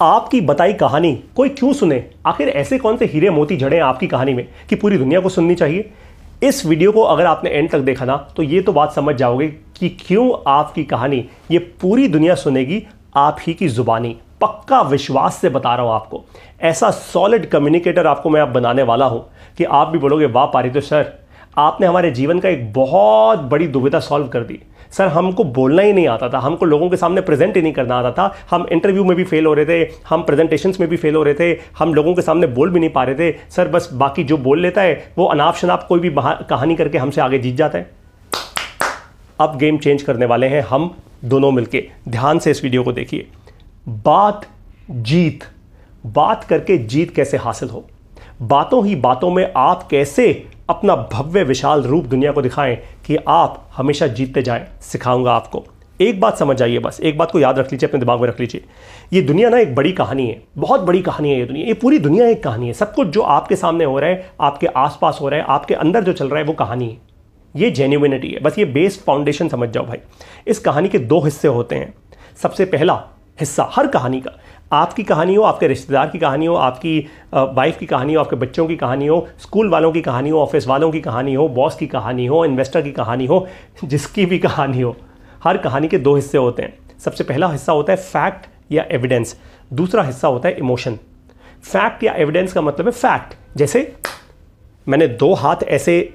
आपकी बताई कहानी कोई क्यों सुने? आखिर ऐसे कौन से हीरे मोती जड़े हैं आपकी कहानी में कि पूरी दुनिया को सुननी चाहिए? इस वीडियो को अगर आपने एंड तक देखा ना तो ये तो बात समझ जाओगे कि क्यों आपकी कहानी ये पूरी दुनिया सुनेगी आप ही की जुबानी। पक्का विश्वास से बता रहा हूं आपको, ऐसा सॉलिड कम्युनिकेटर आपको मैं अब बनाने वाला हूं कि आप भी बोलोगे वाह पारितोष सर, आपने हमारे जीवन का एक बहुत बड़ी दुविधा सॉल्व कर दी। सर हमको बोलना ही नहीं आता था, हमको लोगों के सामने प्रेजेंट ही नहीं करना आता था, हम इंटरव्यू में भी फेल हो रहे थे, हम प्रेजेंटेशंस में भी फेल हो रहे थे, हम लोगों के सामने बोल भी नहीं पा रहे थे। सर बस बाकी जो बोल लेता है वो अनाप शनाप कोई भी कहानी करके हमसे आगे जीत जाता है। अब गेम चेंज करने वाले हैं हम दोनों मिलके। ध्यान से इस वीडियो को देखिए। बात करके जीत कैसे हासिल हो, बातों ही बातों में आप कैसे अपना भव्य विशाल रूप दुनिया को दिखाएं कि आप हमेशा जीतते जाएं, सिखाऊंगा आपको। एक बात समझ आइए, बस एक बात को याद रख लीजिए, अपने दिमाग में रख लीजिए। ये दुनिया ना एक बड़ी कहानी है, बहुत बड़ी कहानी है ये दुनिया। ये पूरी दुनिया एक कहानी है। सब कुछ जो आपके सामने हो रहा है, आपके आसपास हो रहा है, आपके अंदर जो चल रहा है वो कहानी है। ये जेन्युइनिटी है। बस ये बेस फाउंडेशन समझ जाओ भाई। इस कहानी के दो हिस्से होते हैं। सबसे पहला हिस्सा हर कहानी का, आपकी कहानी हो, आपके रिश्तेदार की कहानी हो, आपकी वाइफ की कहानी हो, आपके बच्चों की कहानी हो, स्कूल वालों की कहानी हो, ऑफिस वालों की कहानी हो, बॉस की कहानी हो, इन्वेस्टर की कहानी हो, जिसकी भी कहानी हो, हर कहानी के दो हिस्से होते हैं। सबसे पहला हिस्सा होता है फैक्ट या एविडेंस, दूसरा हिस्सा होता है इमोशन। फैक्ट या एविडेंस का मतलब है फैक्ट, जैसे मैंने दो हाथ ऐसे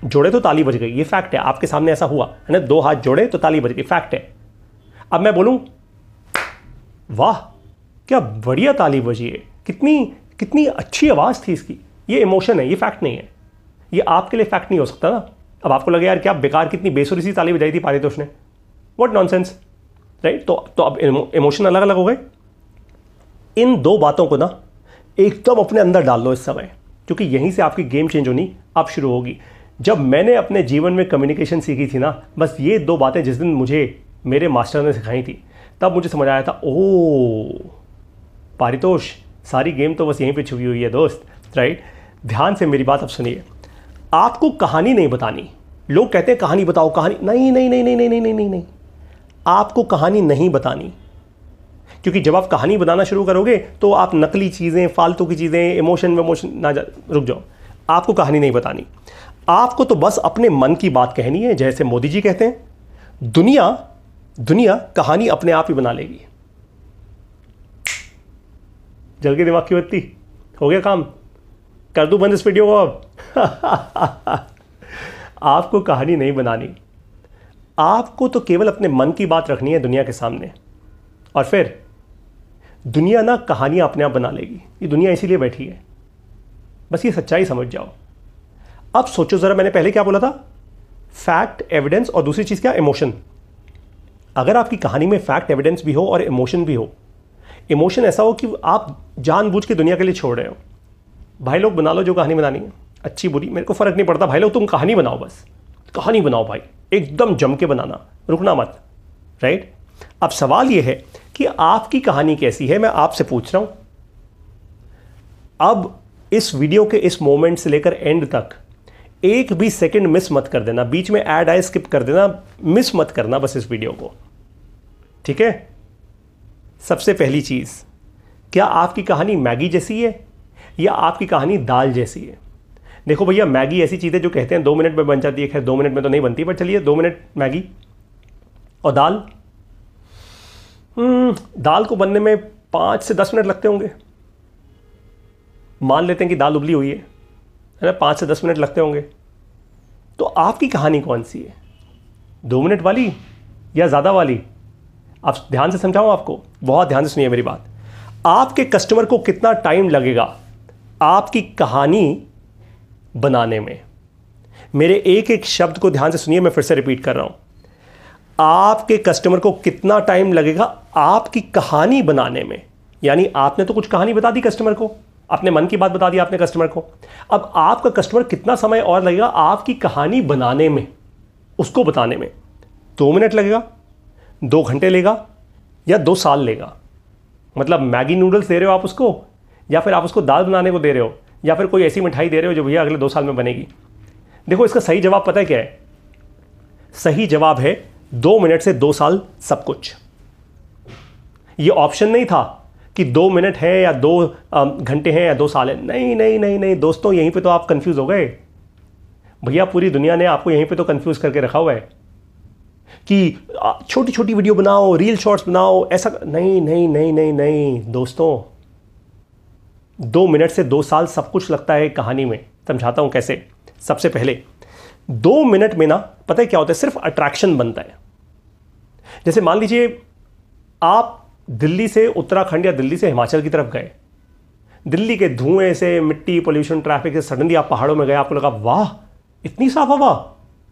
जोड़े तो ताली बज गई, ये फैक्ट है। आपके सामने ऐसा हुआ है ना, दो हाथ जोड़े तो ताली बज गई, फैक्ट है। अब मैं बोलूं वाह क्या बढ़िया ताली बजी है, कितनी अच्छी आवाज़ थी इसकी, ये इमोशन है, ये फैक्ट नहीं है। ये आपके लिए फैक्ट नहीं हो सकता ना। अब आपको लगे यार क्या बेकार, कितनी बेसुरी सी ताली बजाई थी पारितोष ने, व्हाट नॉनसेंस, राइट? तो अब इमोशन अलग अलग हो गए। इन दो बातों को ना एकदम अपने अंदर डाल लो इस समय, क्योंकि यहीं से आपकी गेम चेंज होनी अब शुरू होगी। जब मैंने अपने जीवन में कम्युनिकेशन सीखी थी ना, बस ये दो बातें जिस दिन मुझे मेरे मास्टर ने सिखाई थी, तब मुझे समझ आया था, ओ पारितोष सारी गेम तो बस यहीं पे छुपी हुई है दोस्त, राइट? ध्यान से मेरी बात अब सुनिए। आपको कहानी नहीं बतानी। लोग कहते हैं कहानी बताओ, कहानी नहीं नहीं नहीं नहीं नहीं नहीं नहीं नहीं, आपको कहानी नहीं बतानी। क्योंकि जब आप कहानी बताना शुरू करोगे तो आप नकली चीज़ें, फालतू की चीज़ें, इमोशन ना रुक जाओ। आपको कहानी नहीं बतानी। आपको तो बस अपने मन की बात कहनी है। जैसे मोदी जी कहते हैं, दुनिया कहानी अपने आप ही बना लेगी। जल के दिमाग की बत्ती, हो गया काम, कर दूं बंद इस वीडियो को अब। आपको कहानी नहीं बनानी, आपको तो केवल अपने मन की बात रखनी है दुनिया के सामने, और फिर दुनिया ना कहानियां अपने आप बना लेगी। ये दुनिया इसीलिए बैठी है, बस ये सच्चाई समझ जाओ। अब सोचो जरा, मैंने पहले क्या बोला था? फैक्ट, एविडेंस, और दूसरी चीज क्या? इमोशन। अगर आपकी कहानी में फैक्ट, एविडेंस भी हो और इमोशन भी हो, इमोशन ऐसा हो कि आप जानबूझ के दुनिया के लिए छोड़ रहे हो। भाई लोग बना लो जो कहानी बनानी है, अच्छी बुरी मेरे को फर्क नहीं पड़ता। भाई लोग तुम कहानी बनाओ, बस कहानी बनाओ भाई, एकदम जम के बनाना, रुकना मत, राइट? अब सवाल यह है कि आपकी कहानी कैसी है, मैं आपसे पूछ रहा हूं। अब इस वीडियो के इस मोमेंट से लेकर एंड तक एक भी सेकंड मिस मत कर देना। बीच में ऐड आए स्किप कर देना, मिस मत करना बस इस वीडियो को, ठीक है? सबसे पहली चीज, क्या आपकी कहानी मैगी जैसी है या आपकी कहानी दाल जैसी है? देखो भैया, मैगी ऐसी चीज है जो कहते हैं 2 मिनट में बन जाती है। खैर 2 मिनट में तो नहीं बनती, पर चलिए 2 मिनट मैगी। और दाल, दाल को बनने में 5 से 10 मिनट लगते होंगे। मान लेते हैं कि दाल उबली हुई है ना, 5 से 10 मिनट लगते होंगे। तो आपकी कहानी कौन सी है, 2 मिनट वाली या ज़्यादा वाली? अब ध्यान से समझाऊं आपको, बहुत ध्यान से सुनिए मेरी बात। आपके कस्टमर को कितना टाइम लगेगा आपकी कहानी बनाने में? मेरे एक एक शब्द को ध्यान से सुनिए, मैं फिर से रिपीट कर रहा हूं। आपके कस्टमर को कितना टाइम लगेगा आपकी कहानी बनाने में? यानी आपने तो कुछ कहानी बता दी कस्टमर को, अपने मन की बात बता दी आपने कस्टमर को। अब आपका कस्टमर कितना समय और लगेगा आपकी कहानी बनाने में, उसको बताने में? 2 मिनट लगेगा, 2 घंटे लेगा, या 2 साल लेगा? मतलब मैगी नूडल्स दे रहे हो आप उसको, या फिर आप उसको दाल बनाने को दे रहे हो, या फिर कोई ऐसी मिठाई दे रहे हो जो भैया अगले 2 साल में बनेगी? देखो इसका सही जवाब पता है क्या है? सही जवाब है 2 मिनट से 2 साल सब कुछ। ये ऑप्शन नहीं था कि 2 मिनट है या 2 घंटे हैं या 2 साल है। नहीं नहीं नहीं नहीं दोस्तों, यहीं पे तो आप कंफ्यूज हो गए भैया। पूरी दुनिया ने आपको यहीं पे तो कंफ्यूज करके रखा हुआ है कि छोटी छोटी वीडियो बनाओ, रील शॉर्ट्स बनाओ, ऐसा नहीं नहीं नहीं नहीं नहीं दोस्तों। 2 मिनट से 2 साल सब कुछ लगता है कहानी में। समझाता हूं कैसे। सबसे पहले 2 मिनट में ना पता है क्या होता है, सिर्फ अट्रैक्शन बनता है। जैसे मान लीजिए आप दिल्ली से उत्तराखंड या दिल्ली से हिमाचल की तरफ गए, दिल्ली के धुएं से, मिट्टी, पोल्यूशन, ट्रैफिक से सडनली आप पहाड़ों में गए, आपको लगा वाह इतनी साफ हवा,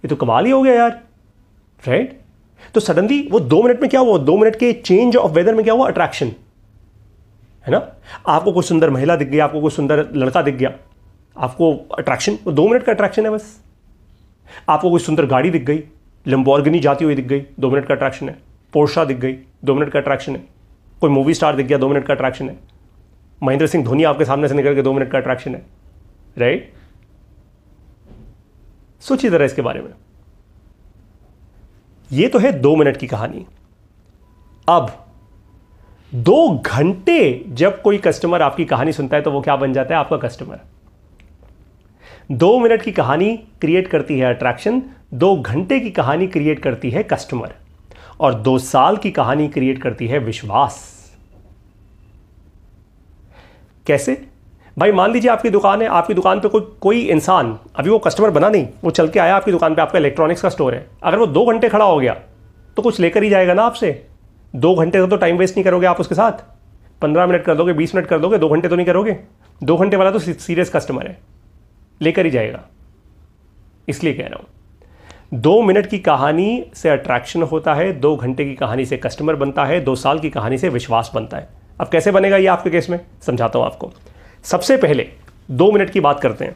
ये तो कमाल ही हो गया यार, राइट। तो सडनली वो 2 मिनट में क्या हुआ, 2 मिनट के चेंज ऑफ वेदर में क्या हुआ, अट्रैक्शन, है ना। आपको कोई सुंदर महिला दिख गई, आपको कोई सुंदर लड़का दिख गया, आपको अट्रैक्शन, 2 मिनट का अट्रैक्शन है बस। आपको कोई सुंदर गाड़ी दिख गई, लंबोर्गिनी जाती हुई दिख गई, 2 मिनट का अट्रैक्शन है। पोर्शा दिख गई, 2 मिनट का अट्रैक्शन है। कोई मूवी स्टार दिख गया, 2 मिनट का अट्रैक्शन है। महेंद्र सिंह धोनी आपके सामने से निकल के 2 मिनट का अट्रैक्शन है, राइट। सोचिए जरा इसके बारे में। ये तो है 2 मिनट की कहानी। अब 2 घंटे जब कोई कस्टमर आपकी कहानी सुनता है तो वो क्या बन जाता है, आपका कस्टमर। 2 मिनट की कहानी क्रिएट करती है अट्रैक्शन, 2 घंटे की कहानी क्रिएट करती है कस्टमर, और 2 साल की कहानी क्रिएट करती है विश्वास। कैसे भाई, मान लीजिए आपकी दुकान है, आपकी दुकान पे कोई इंसान, अभी वो कस्टमर बना नहीं, वो चल के आया आपकी दुकान पे, आपका इलेक्ट्रॉनिक्स का स्टोर है, अगर वो 2 घंटे खड़ा हो गया तो कुछ लेकर ही जाएगा ना आपसे। 2 घंटे का तो टाइम वेस्ट नहीं करोगे आप उसके साथ, 15 मिनट कर दोगे, 20 मिनट कर दोगे, 2 घंटे तो नहीं करोगे। 2 घंटे वाला तो सीरियस कस्टमर है, लेकर ही जाएगा। इसलिए कह रहा हूं 2 मिनट की कहानी से अट्रैक्शन होता है, 2 घंटे की कहानी से कस्टमर बनता है, 2 साल की कहानी से विश्वास बनता है। अब कैसे बनेगा ये आपके केस में, समझाता हूं आपको। सबसे पहले 2 मिनट की बात करते हैं।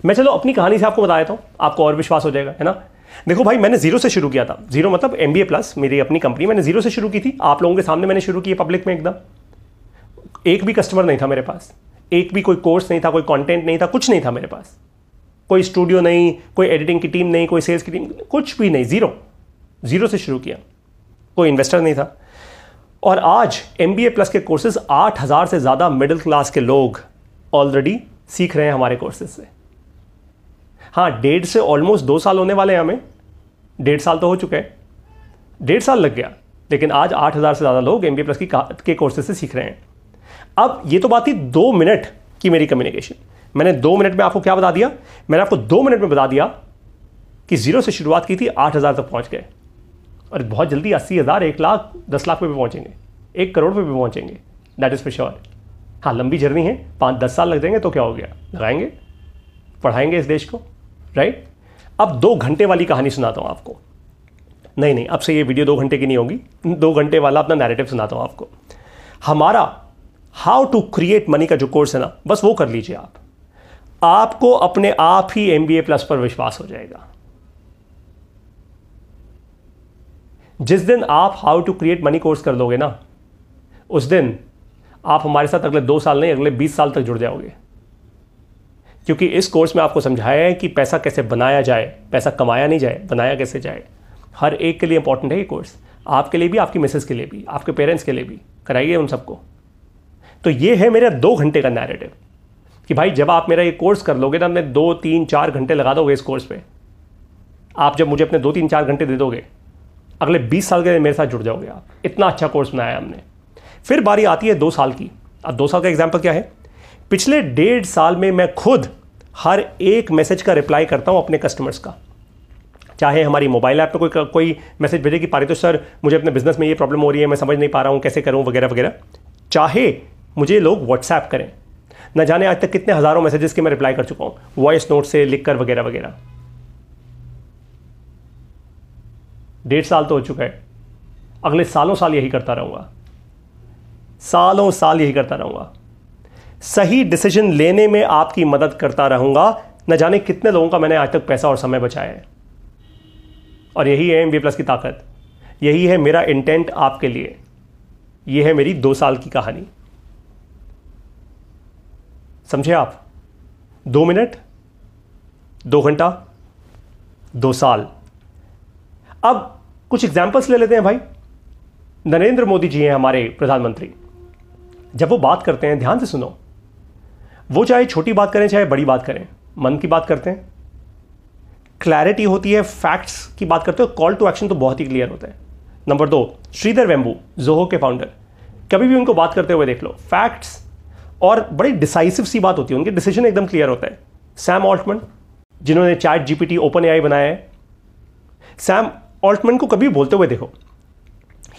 मैं चलो अपनी कहानी से आपको बता देता हूं, आपको और विश्वास हो जाएगा, है ना। देखो भाई, मैंने 0 से शुरू किया था। 0 मतलब MBA प्लस, मेरी अपनी कंपनी, मैंने 0 से शुरू की थी। आप लोगों के सामने मैंने शुरू की, पब्लिक में एकदम। एक भी कस्टमर नहीं था मेरे पास, एक भी कोई कोर्स नहीं था, कोई कंटेंट नहीं था, कुछ नहीं था मेरे पास। कोई स्टूडियो नहीं, कोई एडिटिंग की टीम नहीं, कोई सेल्स की टीम, कुछ भी नहीं। 0 से शुरू किया। कोई इन्वेस्टर नहीं था। और आज MBA प्लस के कोर्सेज 8000 से ज़्यादा मिडिल क्लास के लोग ऑलरेडी सीख रहे हैं हमारे कोर्सेज से। हाँ, 1.5 से ऑलमोस्ट 2 साल होने वाले हैं हमें। 1.5 साल तो हो चुके हैं, 1.5 साल लग गया, लेकिन आज 8000 से ज़्यादा लोग MBA प्लस के कोर्सेज से सीख रहे हैं। अब ये तो बात थी 2 मिनट की मेरी कम्युनिकेशन। मैंने 2 मिनट में आपको क्या बता दिया, मैंने आपको 2 मिनट में बता दिया कि 0 से शुरुआत की थी, 8000 तक पहुँच गए, और बहुत जल्दी 80,000, 1 लाख, 10 लाख पे भी पहुंचेंगे, 1 करोड़ पे भी पहुंचेंगे, दैट इज़ फॉर श्योर। हाँ, लंबी जर्नी है, 5-10 साल लग जाएंगे तो क्या हो गया, लगाएंगे, पढ़ाएंगे इस देश को, राइट। अब 2 घंटे वाली कहानी सुनाता हूँ आपको। नहीं, अब से ये वीडियो 2 घंटे की नहीं होगी, 2 घंटे वाला अपना नैरेटिव सुनाता हूँ आपको। हमारा हाउ टू क्रिएट मनी का जो कोर्स है ना, बस वो कर लीजिए आप, आपको अपने आप ही MBA प्लस पर विश्वास हो जाएगा। जिस दिन आप how to create money course कर लोगे ना, उस दिन आप हमारे साथ अगले 2 साल नहीं, अगले 20 साल तक जुड़ जाओगे। क्योंकि इस कोर्स में आपको समझाया है कि पैसा कैसे बनाया जाए, पैसा कमाया नहीं जाए, बनाया कैसे जाए। हर एक के लिए इंपॉर्टेंट है ये कोर्स, आपके लिए भी, आपकी मिसेस के लिए भी, आपके पेरेंट्स के लिए भी, कराइए उन सबको। तो ये है मेरा 2 घंटे का नैरेटिव कि भाई जब आप मेरा ये कोर्स कर लोगे ना, अपने 2, 3, 4 घंटे लगा दोगे इस कोर्स पे, आप जब मुझे अपने 2, 3, 4 घंटे दे दोगे, अगले 20 साल के लिए मेरे साथ जुड़ जाओगे आप। इतना अच्छा कोर्स बनाया हमने। फिर बारी आती है 2 साल की। अब 2 साल का एग्जाम्पल क्या है, पिछले 1.5 साल में मैं खुद हर एक मैसेज का रिप्लाई करता हूं अपने कस्टमर्स का। चाहे हमारी मोबाइल ऐप पे कोई मैसेज भेजे कि पारितोष सर, मुझे अपने बिजनेस में ये प्रॉब्लम हो रही है, मैं समझ नहीं पा रहा हूं, कैसे करूं, वगैरह वगैरह। चाहे मुझे लोग व्हाट्सएप करें, न जाने आज तक कितने हज़ारों मैसेजेस के मैं रिप्लाई कर चुका हूं, वॉइस नोट से लिखकर, वगैरह वगैरह। 1.5 साल तो हो चुका है, अगले सालों साल यही करता रहूंगा, सालों साल यही करता रहूंगा। सही डिसीजन लेने में आपकी मदद करता रहूंगा। न जाने कितने लोगों का मैंने आज तक पैसा और समय बचाया है। और यही है MBA प्लस की ताकत, यही है मेरा इंटेंट आपके लिए। यह है मेरी 2 साल की कहानी। समझे आप? 2 मिनट, 2 घंटा, 2 साल। अब कुछ एग्जाम्पल्स ले लेते हैं भाई। नरेंद्र मोदी जी हैं हमारे प्रधानमंत्री, जब वो बात करते हैं, ध्यान से सुनो, वो चाहे छोटी बात करें चाहे बड़ी बात करें, मन की बात करते हैं, क्लैरिटी होती है, फैक्ट्स की बात करते हो, कॉल टू एक्शन तो बहुत ही क्लियर होता है। नंबर 2, श्रीधर वेम्बू, जोहो के फाउंडर, कभी भी उनको बात करते हुए देख लो, फैक्ट्स और बड़ी डिसाइसिव सी बात होती है, उनके डिसीजन एकदम क्लियर होता है। सैम ऑल्टमैन, जिन्होंने चैट जीपीटी, ओपन एआई बनाया है, सैम ऑल्टमैन को कभी बोलते हुए देखो,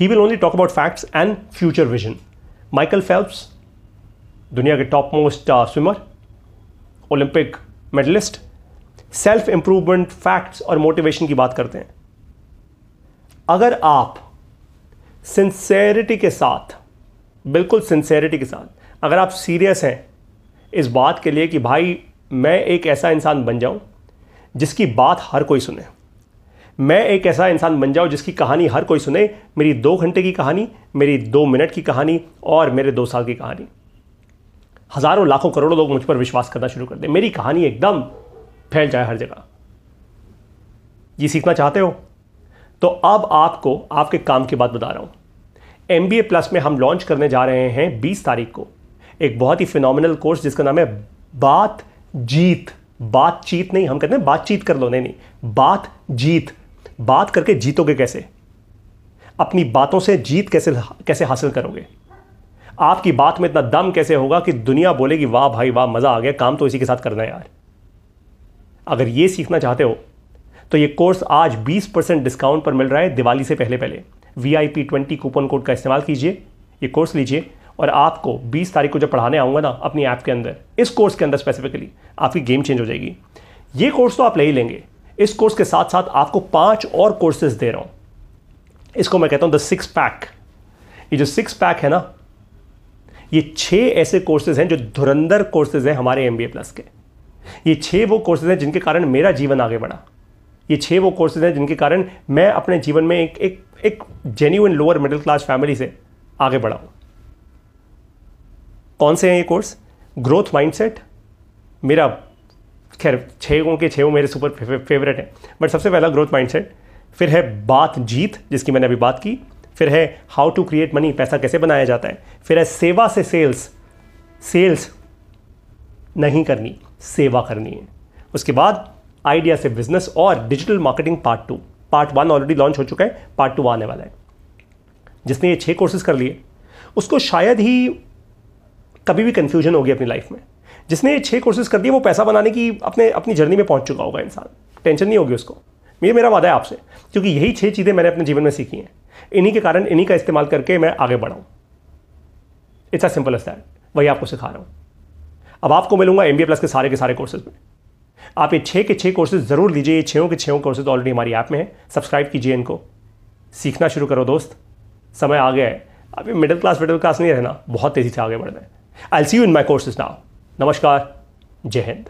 he will only talk about facts and future vision. Michael Phelps, दुनिया के top most swimmer, Olympic medallist, self improvement, facts और मोटिवेशन की बात करते हैं। अगर आप सिंसेरिटी के साथ, बिल्कुल सिंसेरिटी के साथ, अगर आप सीरियस हैं इस बात के लिए कि भाई मैं एक ऐसा इंसान बन जाऊं जिसकी बात हर कोई सुने, मैं एक ऐसा इंसान बन जाऊं जिसकी कहानी हर कोई सुने, मेरी 2 घंटे की कहानी, मेरी 2 मिनट की कहानी और मेरे 2 साल की कहानी, हजारों लाखों करोड़ों लोग मुझ पर विश्वास करना शुरू कर दें, मेरी कहानी एकदम फैल जाए हर जगह, ये सीखना चाहते हो तो अब आपको आपके काम की बात बता रहा हूं। MBA प्लस में हम लॉन्च करने जा रहे हैं 20 तारीख को एक बहुत ही फिनोमिनल कोर्स जिसका नाम है बातचीत। बातचीत नहीं, हम कहते हैं बातचीत कर लो, नहीं, बातचीत। बात करके जीतोगे कैसे, अपनी बातों से जीत कैसे हासिल करोगे, आपकी बात में इतना दम कैसे होगा कि दुनिया बोलेगी वाह भाई वाह, मजा आ गया, काम तो इसी के साथ करना है यार। अगर ये सीखना चाहते हो तो ये कोर्स आज 20% डिस्काउंट पर मिल रहा है दिवाली से पहले पहले। VIP 20 कूपन कोड का इस्तेमाल कीजिए, ये कोर्स लीजिए और आपको 20 तारीख को जब पढ़ाने आऊँगा ना अपनी ऐप के अंदर, इस कोर्स के अंदर स्पेसिफिकली आपकी गेम चेंज हो जाएगी। ये कोर्स तो आप ले ही लेंगे, इस कोर्स के साथ साथ आपको 5 और कोर्सेज दे रहा हूँ। इसको मैं कहता हूँ द 6 पैक। ये जो 6 पैक है ना, ये 6 ऐसे कोर्सेज हैं जो धुरंधर कोर्सेज हैं हमारे MBA प्लस के। ये 6 वो कोर्सेज हैं जिनके कारण मेरा जीवन आगे बढ़ा। ये 6 वो कोर्सेज हैं जिनके कारण मैं अपने जीवन में एक genuine lower middle class family से आगे बढ़ा हूं। कौन से हैं ये कोर्स? ग्रोथ माइंडसेट, मेरा खैर 6 के 6 मेरे सुपर फेवरेट है, बट सबसे पहला ग्रोथ माइंडसेट, फिर है बातचीत जिसकी मैंने अभी बात की, फिर है हाउ टू क्रिएट मनी, पैसा कैसे बनाया जाता है, फिर है सेवा से सेल्स नहीं करनी, सेवा करनी है। उसके बाद आइडिया से बिजनेस और digital marketing part 2। Part 1 already launch हो चुका है, पार्ट 2 आने वाला है। जिसने ये 6 कोर्सेज कर लिए उसको शायद ही कभी भी कंफ्यूजन होगी अपनी लाइफ में। जिसने ये 6 कोर्सेज कर दिए वो पैसा बनाने की अपनी जर्नी में पहुंच चुका होगा इंसान, टेंशन नहीं होगी उसको। ये मेरा वादा है आपसे, क्योंकि यही 6 चीज़ें मैंने अपने जीवन में सीखी हैं, इन्हीं के कारण इन्हीं का इस्तेमाल करके मैं आगे बढ़ाऊँ। It's as simple as that, वही आपको सिखा रहा हूँ। अब आपको मिलूंगा MBA प्लस के सारे कोर्सेज में। आप ये 6 के 6 कोर्सेज जरूर लीजिए। ये 6 के 6 कोर्सेज ऑलरेडी हमारी ऐप में है, सब्सक्राइब कीजिए इनको, सीखना शुरू करो दोस्त। समय आ गया है, अभी मिडिल क्लास नहीं रहना, बहुत तेजी से आगे बढ़ना है। I will see you in my courses now. नमस्कार, जय हिंद।